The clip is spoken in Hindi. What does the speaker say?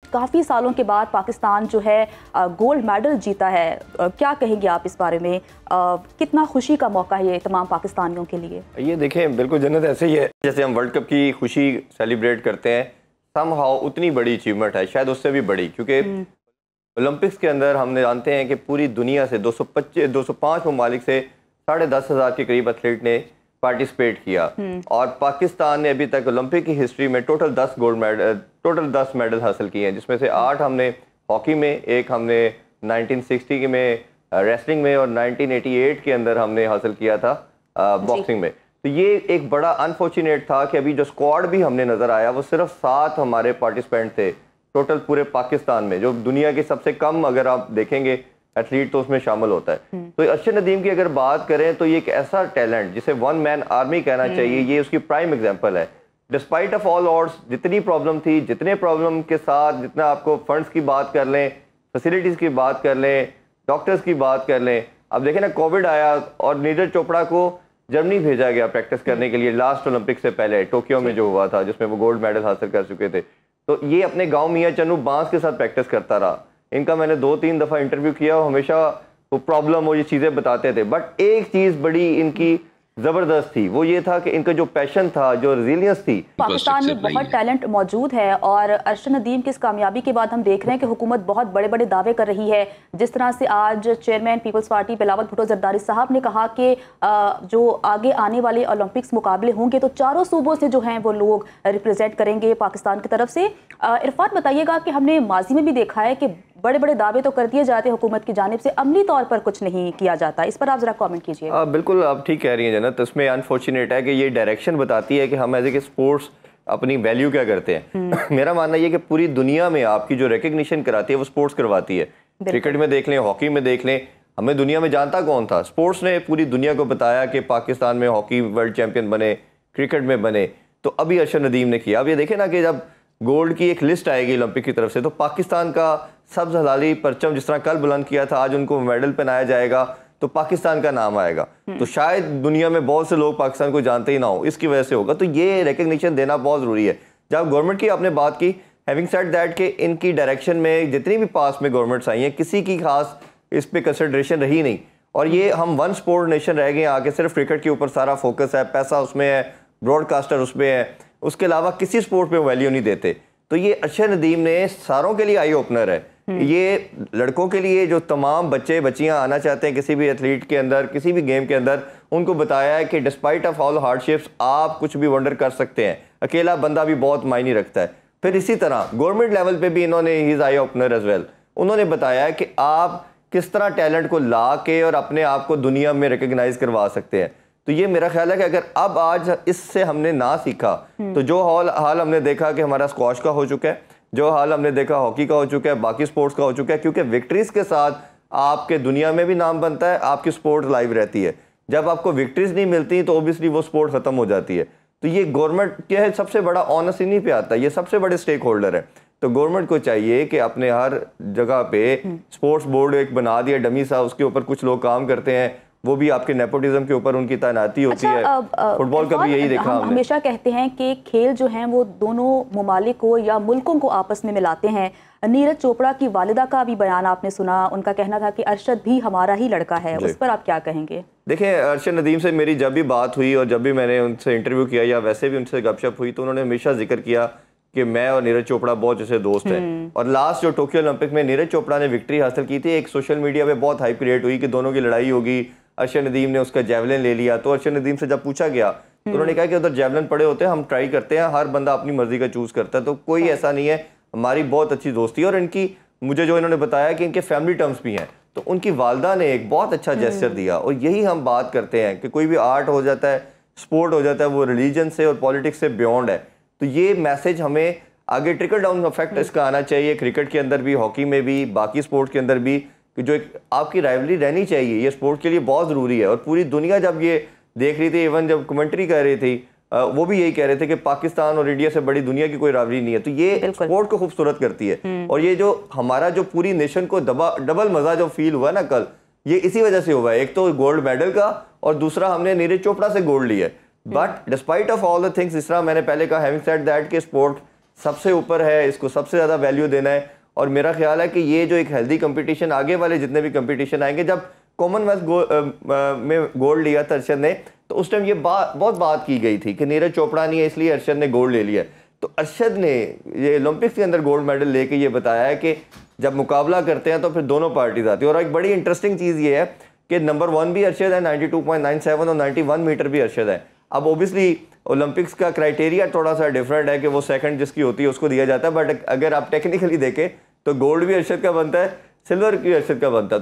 काफ़ी सालों के बाद पाकिस्तान जो है गोल्ड मेडल जीता है, क्या कहेंगे आप इस बारे में? कितना खुशी का मौका है ये तमाम पाकिस्तानियों के लिए? ये देखें, बिल्कुल जन्नत ऐसे ही है जैसे हम वर्ल्ड कप की खुशी सेलिब्रेट करते हैं, समहाउ उतनी बड़ी अचीवमेंट है, शायद उससे भी बड़ी, क्योंकि ओलंपिक्स के अंदर हमने जानते हैं कि पूरी दुनिया से 205 ममालिक से 10,500 के करीब एथलीट ने पार्टिसिपेट किया और पाकिस्तान ने अभी तक ओलंपिक की हिस्ट्री में टोटल 10 मेडल हासिल किए हैं, जिसमें से 8 हमने हॉकी में, एक हमने 1960 में रेसलिंग में और 1988 के अंदर हमने हासिल किया था बॉक्सिंग में। तो ये एक बड़ा अनफॉर्चुनेट था कि अभी जो स्क्वाड भी हमने नज़र आया वो सिर्फ 7 हमारे पार्टिसिपेंट थे टोटल पूरे पाकिस्तान में, जो दुनिया के सबसे कम अगर आप देखेंगे एथलीट तो उसमें शामिल होता है। तो अरशद नदीम की अगर बात करें तो ये एक ऐसा टैलेंट जिसे वन मैन आर्मी कहना चाहिए, ये उसकी प्राइम एग्जांपल है। डिस्पाइट ऑफ ऑल ऑड्स, जितनी प्रॉब्लम थी, जितने प्रॉब्लम के साथ, जितना आपको फंड्स की बात कर लें, फैसिलिटीज़ की बात कर लें, डॉक्टर्स की बात कर लें, अब देखें ना कोविड आया और नीरज चोपड़ा को जर्मनी भेजा गया प्रैक्टिस करने के लिए लास्ट ओलंपिक से पहले टोक्यो में जो हुआ था, जिसमें वो गोल्ड मेडल हासिल कर चुके थे। तो ये अपने गांव मियाँ चन्नू बांस के साथ प्रैक्टिस करता रहा। इनका मैंने 2-3 दफ़ा इंटरव्यू किया, वो हमेशा वो प्रॉब्लम और ये चीज़ें बताते थे, बट एक चीज़ बड़ी इनकी ज़बरदस्त थी, वो ये था कि इनका जो पैशन था, जो रेजिलियंस थी। पाकिस्तान में बहुत टैलेंट मौजूद है और अरशद नदीम की इस कामयाबी के बाद हम देख रहे हैं कि हुकूमत बहुत बड़े बड़े दावे कर रही है। जिस तरह से आज चेयरमैन पीपल्स पार्टी बिलावल भुट्टो जरदारी साहब ने कहा कि जो आगे आने वाले ओलंपिक्स मुकाबले होंगे तो चारों सूबों से जो हैं वो लोग रिप्रेजेंट करेंगे पाकिस्तान की तरफ से। इरफान बताइएगा कि हमने माजी में भी देखा है कि बड़े बड़े दावे तो कर दिए जाते हैं हुकूमत की जानिब से, अमली तौर पर कुछ नहीं किया जाता, इस पर आप जरा कमेंट कीजिए। बिल्कुल आप ठीक कह रही हैं जन्नत, इसमें अनफॉर्चुनेट है कि ये डायरेक्शन बताती है कि हम एज ए स्पोर्ट्स अपनी वैल्यू क्या करते हैं। मेरा मानना ये कि पूरी दुनिया में आपकी जो रिकग्निशन कराती है वो स्पोर्ट्स करवाती है। क्रिकेट में देख लें, हॉकी में देख लें, हमें दुनिया में जानता कौन था? स्पोर्ट्स ने पूरी दुनिया को बताया कि पाकिस्तान में हॉकी वर्ल्ड चैंपियन बने, क्रिकेट में बने, तो अभी अरशद नदीम ने किया। अब ये देखें ना कि जब गोल्ड की एक लिस्ट आएगी ओलंपिक की तरफ से तो पाकिस्तान का सब्ज हलाली परचम जिस तरह कल बुलंद किया था, आज उनको मेडल पहनाया जाएगा तो पाकिस्तान का नाम आएगा। तो शायद दुनिया में बहुत से लोग पाकिस्तान को जानते ही ना हो, इसकी वजह से होगा। तो ये रिकग्निशन देना बहुत ज़रूरी है। जब गवर्नमेंट की आपने बात की, हैविंग सेड दैट कि इनकी डायरेक्शन में जितनी भी पास में गवर्नमेंट्स आई हैं, किसी की खास इस पर कंसिडरेशन रही नहीं और ये हम वन स्पोर्ट नेशन रह गए आके, सिर्फ क्रिकेट के ऊपर सारा फोकस है, पैसा उसमें है, ब्रॉडकास्टर उसमें है, उसके अलावा किसी स्पोर्ट पे वैल्यू नहीं देते। तो ये अरशद नदीम ने सारों के लिए आई ओपनर है। ये लड़कों के लिए जो तमाम बच्चे बच्चियां आना चाहते हैं किसी भी एथलीट के अंदर, किसी भी गेम के अंदर, उनको बताया है कि डिस्पाइट ऑफ ऑल हार्डशिप्स आप कुछ भी वंडर कर सकते हैं, अकेला बंदा भी बहुत मायने रखता है। फिर इसी तरह गवर्नमेंट लेवल पे भी इन्होंने ही आई ओपनर एज वेल, उन्होंने बताया है कि आप किस तरह टैलेंट को ला के और अपने आप को दुनिया में रिकग्नाइज करवा सकते हैं। तो ये मेरा ख्याल है कि अगर अब आज इससे हमने ना सीखा तो जो हाल हमने देखा कि हमारा स्क्वाश का हो चुका है, जो हाल हमने देखा हॉकी का हो चुका है, बाकी स्पोर्ट्स का हो चुका है, क्योंकि विक्ट्रीज के साथ आपके दुनिया में भी नाम बनता है, आपकी स्पोर्ट लाइव रहती है। जब आपको विक्ट्रीज नहीं मिलती तो ओबियसली वो स्पोर्ट खत्म हो जाती है। तो ये गवर्नमेंट क्या है, सबसे बड़ा ऑनर्स इन्हीं पे आता है, ये सबसे बड़े स्टेक होल्डर है। तो गवर्नमेंट को चाहिए कि अपने हर जगह पे स्पोर्ट्स बोर्ड एक बना दिया डमी सा, उसके ऊपर कुछ लोग काम करते हैं, वो भी आपके नेपोटिज्म के ऊपर उनकी तैनाती होती है। फुटबॉल का भी यही देखा हम हमेशा कहते हैं कि खेल जो हैं वो दोनों ममालिक को या मुल्कों को आपस में मिलाते हैं। नीरज चोपड़ा की वालिदा का भी बयान आपने सुना, उनका कहना था कि अरशद भी हमारा ही लड़का है, उस पर आप क्या कहेंगे? देखिए, अरशद नदीम से मेरी जब भी बात हुई और जब भी मैंने उनसे इंटरव्यू किया या वैसे भी उनसे गपशप हुई तो उन्होंने हमेशा जिक्र किया कि मैं और नीरज चोपड़ा बहुत जैसे दोस्त हैं। और लास्ट जो टोक्यो ओलंपिक में नीरज चोपड़ा ने विक्ट्री हासिल की थी, एक सोशल मीडिया पे बहुत हाइप क्रिएट हुई कि दोनों की लड़ाई होगी, अरशद नदीम ने उसका जेवलिन ले लिया। तो अरशद नदीम से जब पूछा गया तो उन्होंने कहा कि उधर जेवलिन पड़े होते हैं, हम ट्राई करते हैं, हर बंदा अपनी मर्जी का चूज करता है, तो कोई ऐसा नहीं है, हमारी बहुत अच्छी दोस्ती। और इनकी मुझे जो इन्होंने बताया कि इनके फैमिली टर्म्स भी हैं, तो उनकी वालदा ने एक बहुत अच्छा जेस्चर दिया। और यही हम बात करते हैं कि कोई भी आर्ट हो जाता है, स्पोर्ट हो जाता है, वो रिलीजन से और पॉलिटिक्स से बियॉन्ड है। तो ये मैसेज हमें आगे ट्रिकल डाउन इफेक्ट इसका आना चाहिए, क्रिकेट के अंदर भी, हॉकी में भी, बाकी स्पोर्ट्स के अंदर भी, कि जो एक आपकी राइवलरी रहनी चाहिए, ये स्पोर्ट के लिए बहुत ज़रूरी है। और पूरी दुनिया जब ये देख रही थी, इवन जब कमेंट्री कर रही थी, वो भी यही कह रहे थे कि पाकिस्तान और इंडिया से बड़ी दुनिया की कोई राइवलरी नहीं है। तो ये स्पोर्ट को खूबसूरत करती है। और ये जो हमारा जो पूरी नेशन को डबल मज़ा जो फील हुआ ना कल, ये इसी वजह से हुआ है। एक तो गोल्ड मेडल का और दूसरा हमने नीरज चोपड़ा से गोल्ड लिया है। But despite of all the things, जिस तरह मैंने पहले कहा, हैविंग सेड दैट कि स्पोर्ट सबसे ऊपर है, इसको सबसे ज़्यादा वैल्यू देना है। और मेरा ख्याल है कि ये जो एक हेल्दी कंपटीशन, आगे वाले जितने भी कंपटीशन आएंगे, जब कॉमनवेल्थ में गोल्ड लिया था अर्शद ने, तो उस टाइम ये बहुत बात की गई थी कि नीरज चोपड़ा नहीं है इसलिए अर्शद ने गोल्ड ले लिया। तो अर्शद ने ये ओलंपिक्स के अंदर गोल्ड मेडल लेके ये बताया है कि जब मुकाबला करते हैं तो फिर दोनों पार्टीज आती है। और एक बड़ी इंटरेस्टिंग चीज़ ये है कि नंबर 1 भी अर्शद है 92.97 और 91 मीटर भी अर्शद है। अब ओबियसली ओलंपिक्स का क्राइटेरिया थोड़ा सा डिफरेंट है कि वो सेकंड जिसकी होती है उसको दिया जाता है, बट अगर आप टेक्निकली देखें तो गोल्ड भी अर्शद का बनता है, सिल्वर भी अर्शद का बनता है।